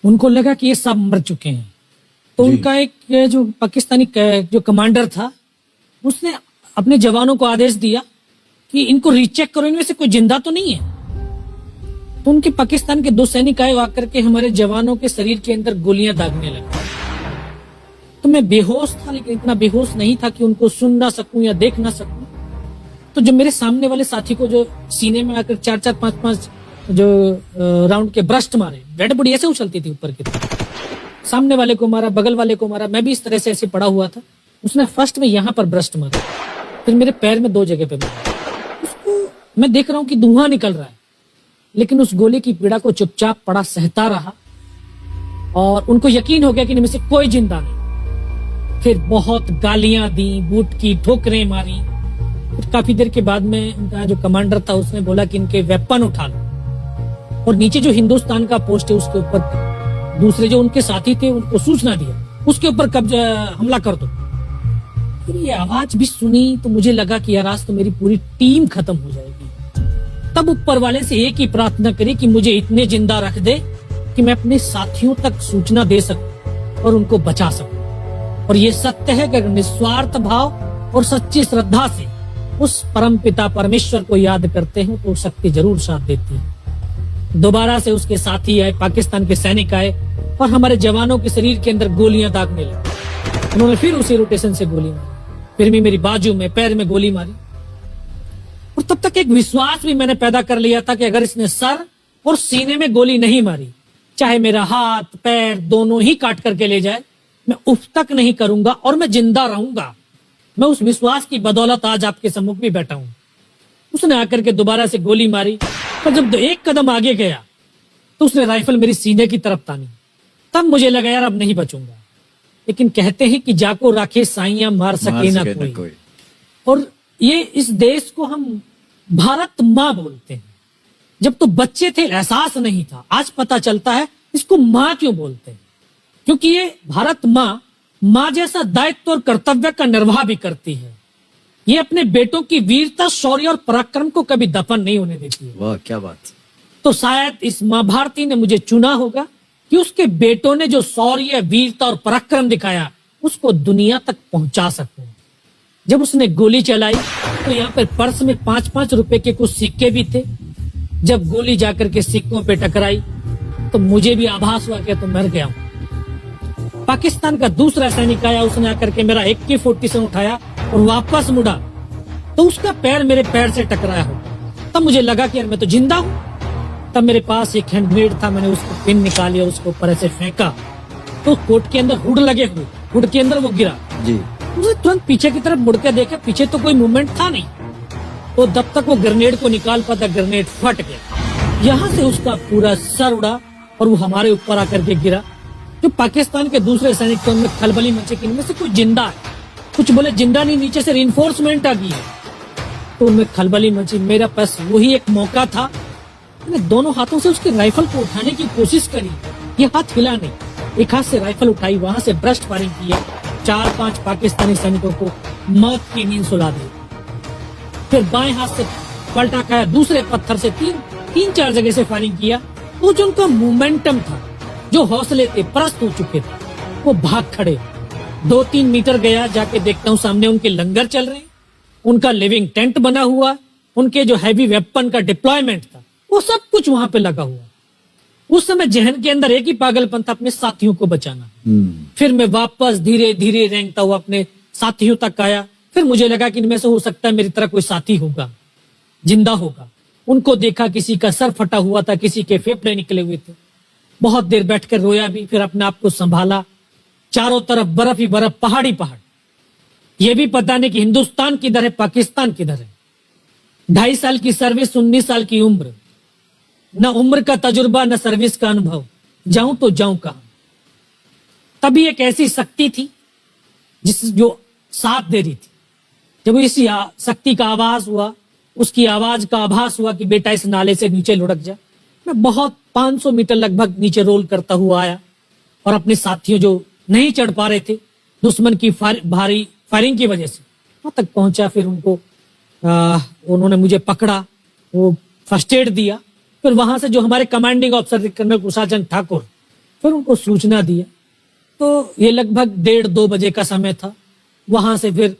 उनको लगा कि ये सब मर चुके हैं, तो उनका एक जो पाकिस्तानी जो कमांडर था उसने अपने जवानों को आदेश दिया कि इनको रीचेक करो, इनमें से कोई जिंदा तो नहीं है। तो उनके पाकिस्तान के 2 सैनिक आए, आकर के हमारे जवानों के शरीर के अंदर गोलियां दागने लगे। तो मैं बेहोश था, लेकिन इतना बेहोश नहीं था कि उनको सुन ना सकूं या देख ना सकूं। तो जो मेरे सामने वाले साथी को जो सीने में आकर 4-4, 5-5 जो राउंड के ब्रस्ट मारे, डेड बॉडी ऐसे उछलती थी ऊपर की तरफ, सामने वाले को मारा, बगल वाले को मारा, मैं भी इस तरह से ऐसे पड़ा हुआ था। उसने फर्स्ट में यहाँ पर ब्रस्ट मारा, फिर मेरे पैर में 2 जगह पे मारा। उसको मैं देख रहा हूँ कि धुआं निकल रहा है, लेकिन उस गोली की पीड़ा को चुपचाप पड़ा सहता रहा और उनको यकीन हो गया कि इनमें से कोई जिंदा नहीं। फिर बहुत गालियां दी, बूट की ठोकरें मारी। फिर काफी देर के बाद में उनका जो कमांडर था उसने बोला कि इनके वेपन उठा लो, और नीचे जो हिंदुस्तान का पोस्ट है उसके ऊपर दूसरे जो उनके साथी थे उनको सूचना दिया, उसके ऊपर कब्जा हमला कर दो। फिर ये आवाज भी सुनी तो मुझे लगा कि यार आज तो मेरी पूरी टीम खत्म हो जाएगी। तब ऊपर वाले से एक ही प्रार्थना करी कि मुझे इतने जिंदा रख दे कि मैं अपने साथियों तक सूचना दे सकूं और उनको बचा सकूं। और ये सत्य है कि अगर निस्वार्थ भाव और सच्ची श्रद्धा से उस परम पिता परमेश्वर को याद करते हैं तो शक्ति जरूर साथ देती है। दोबारा से उसके साथी आए, पाकिस्तान के सैनिक आए और हमारे जवानों के शरीर के अंदर गोलियां दागने लगे। उन्होंने फिर उसी रोटेशन से गोली मारी, फिर भी मेरी बाजू में, पैर में गोली मारी। और तब तक एक विश्वास भी मैंने पैदा कर लिया था कि अगर इसने सर और सीने में गोली नहीं मारी, चाहे मेरा हाथ पैर दोनों ही काट करके ले जाए, मैं उफ तक नहीं करूंगा और मैं जिंदा रहूंगा। मैं उस विश्वास की बदौलत आज आपके सम्मुख भी बैठा हूं। उसने आकर के दोबारा से गोली मारी, पर जब 1 कदम आगे गया तो उसने राइफल मेरी सीने की तरफ तानी। तब मुझे लगा यार अब नहीं बचूंगा। लेकिन कहते हैं कि जाको राखे साइयां मार सके ना कोई। और ये इस देश को हम भारत माँ बोलते हैं। जब तो बच्चे थे एहसास नहीं था, आज पता चलता है इसको माँ क्यों बोलते हैं, क्योंकि ये भारत माँ जैसा दायित्व और कर्तव्य का निर्वाह भी करती है। ये अपने बेटों की वीरता, शौर्य और पराक्रम को कभी दफन नहीं होने देती है। वाह क्या बात। तो शायद इस माँ भारती ने मुझे चुना होगा कि उसके बेटों ने जो शौर्य, वीरता और पराक्रम दिखाया उसको दुनिया तक पहुंचा सकूं। जब उसने गोली चलाई तो यहाँ पर पर्स में 5-5 रुपए के कुछ सिक्के भी थे। जब गोली जाकर के सिक्कों पे टकराई तो मुझे भी आभास हुआ कि तो मर गया हूं। पाकिस्तान का दूसरा सैनिक आया, उसने आकर के मेरा AK-47 उठाया और वापस मुड़ा तो उसका पैर मेरे पैर से टकराया हो। तब मुझे लगा कि यार मैं तो जिंदा हूं। तब मेरे पास एक हैंड ग्रेनेड था, मैंने उसको पिन निकाली और उसको ऊपर ऐसे फेंका तो कोट के अंदर हुड लगे हुए, हुड के अंदर वो गिरा जी। मुझे तुरंत पीछे की तरफ मुड़ के देखा, पीछे तो कोई मूवमेंट था नहीं। तो जब तक वो ग्रेनेड को निकाल पाता ग्रेनेड फट गया, यहाँ से उसका पूरा सर उड़ा और वो हमारे ऊपर आकर के गिरा। जो पाकिस्तान के दूसरे सैनिक थे उनमें खलबली मची कि इनमें से कोई जिंदा है, कुछ बोले जिंदा नहीं, नीचे से रिइंफोर्समेंट आ गई है। तो उनमें खलबली मची। मेरा पास वही एक मौका था, मैंने दोनों हाथों से उसकी राइफल को उठाने की कोशिश करी, ये हाथ हिला नहीं। एक हाथ से राइफल उठाई, वहां से ब्रस्ट फायरिंग की है, 4-5 पाकिस्तानी सैनिकों को मौत की नींद सुला दी। फिर बाएं हाथ से पलटा खाया, दूसरे पत्थर से 3-4 जगह से फायरिंग किया। वो जो उनका मोमेंटम था, जो हौसले थे, परस्त हो चुके थे, वो भाग खड़े। 2-3 मीटर गया, जाके देखता हूँ सामने उनके लंगर चल रहे हैं, उनका लिविंग टेंट बना हुआ, उनके जो हैवी वेपन का डिप्लॉयमेंट था वो सब कुछ वहां पे लगा हुआ। उस समय जहन के अंदर एक ही पागलपन था, अपने साथियों को बचाना। फिर मैं वापस धीरे धीरे रेंगता हुआ अपने साथियों तक आया। फिर मुझे लगा कि इनमें से हो सकता है मेरी तरह कोई साथी होगा, जिंदा होगा। उनको देखा, किसी का सर फटा हुआ था, किसी के फेफड़े निकले हुए थे। बहुत देर बैठकर रोया भी, फिर अपने आप को संभाला। चारों तरफ बर्फ ही बर्फ, पहाड़ी पहाड़। ये भी पता नहीं कि हिंदुस्तान किधर है, पाकिस्तान किधर है। 2.5 साल की सर्विस, 19 साल की उम्र, न उम्र का तजुर्बा न सर्विस का अनुभव, जाऊं तो जाऊं कहां। तभी एक ऐसी शक्ति थी जो साथ दे रही थी। जब इसी शक्ति का आवाज हुआ, उसकी आवाज का आभास हुआ कि बेटा इस नाले से नीचे लुढ़क जा, मैं बहुत 500 मीटर लगभग नीचे रोल करता हुआ आया और अपने साथियों जो नहीं चढ़ पा रहे थे दुश्मन की भारी फायरिंग की वजह से, वहां तक पहुंचा। फिर उन्होंने मुझे पकड़ा, वो फर्स्ट एड दिया। फिर वहां से जो हमारे कमांडिंग ऑफिसर थे कर्नल कुशाल चंद ठाकुर, फिर उनको सूचना दिया। तो ये लगभग 1:30-2 बजे का समय था। वहां से फिर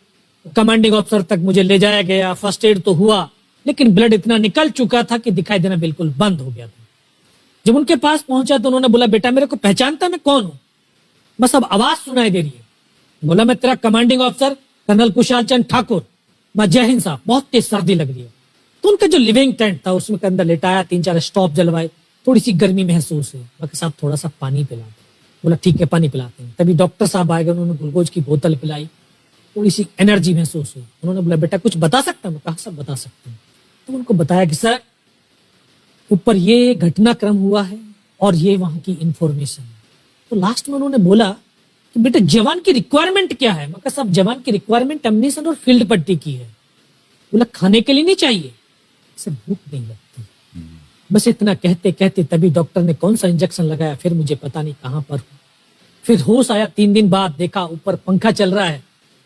कमांडिंग ऑफिसर तक मुझे ले जाया गया। फर्स्ट एड तो हुआ, लेकिन ब्लड इतना निकल चुका था कि दिखाई देना बिल्कुल बंद हो गया था। जब उनके पास पहुंचा तो उन्होंने बोला, बेटा मेरे को पहचानता मैं कौन हूं? बस अब आवाज सुनाई दे रही है। बोला, मैं तेरा commanding officer colonel Kushal Chand Thakur. मैं, जय हिंद साहब, बहुत तेज सर्दी लग रही है। तो उनका जो लिविंग टेंट था उसमें के अंदर लेटाया, 3-4 स्टॉप जलवाए, थोड़ी सी गर्मी महसूस हुई। बाकी साहब थोड़ा सा पानी पिला दो। बोला ठीक है पानी पिलाते हैं। तभी डॉक्टर साहब आए गए, उन्होंने ग्लूकोज की बोतल पिलाई, थोड़ी सी एनर्जी महसूस हुई। उन्होंने बोला, बेटा कुछ बता सकता हूँ? कहा सब बता सकते हैं। तो उनको बताया कि सर ऊपर ये घटनाक्रम हुआ है और ये वहां की इंफॉर्मेशन है। तो लास्ट में उन्होंने बोला कि बेटा जवान की रिक्वायरमेंट क्या है? मैं कहा साहब जवान की रिक्वायरमेंट एम्यूनिशन और फील्ड पट्टी की है। बोला खाने के लिए नहीं चाहिए? सर भूख नहीं लगती। बस इतना कहते कहते तभी डॉक्टर ने कौन सा इंजेक्शन लगाया, फिर मुझे पता नहीं कहां पर हूं। फिर होश आया 3 दिन बाद, देखा ऊपर पंखा चल रहा है।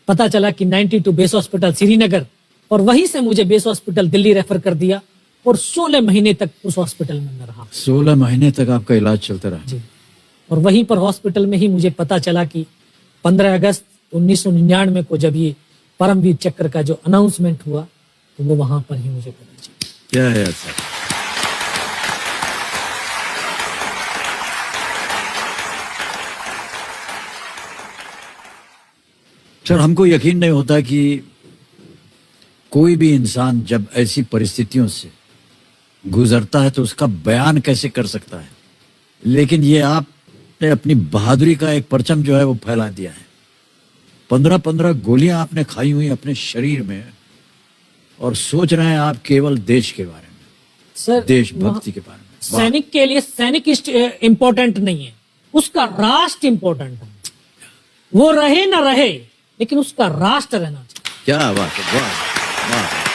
पता चला कि 92 बेस हॉस्पिटल श्रीनगर, और वहीं से मुझे बेस हॉस्पिटल दिल्ली रेफर कर दिया और 16 महीने तक उस हॉस्पिटल में रहा। 16 महीने तक आपका इलाज चलता रहा? जी। और वहीं पर हॉस्पिटल में ही मुझे पता चला कि 15 अगस्त 1999 को जब ये परमवीर चक्र का जो अनाउंसमेंट हुआ तो वो वहां पर ही मुझे पता चला। क्या है सर? सर हमको यकीन नहीं होता कि कोई भी इंसान जब ऐसी परिस्थितियों से गुजरता है तो उसका बयान कैसे कर सकता है, लेकिन ये आपने अपनी बहादुरी का एक परचम जो है वो फैला दिया है। 15-15 गोलियां आपने खाई हुई अपने शरीर में और सोच रहे हैं आप केवल देश के बारे में, सर देशभक्ति के बारे में। सैनिक के लिए सैनिक इंपॉर्टेंट नहीं है, उसका राष्ट्र इंपॉर्टेंट है। वो रहे ना रहे लेकिन उसका राष्ट्र रहना चाहिए। क्या बात है, वाह वाह।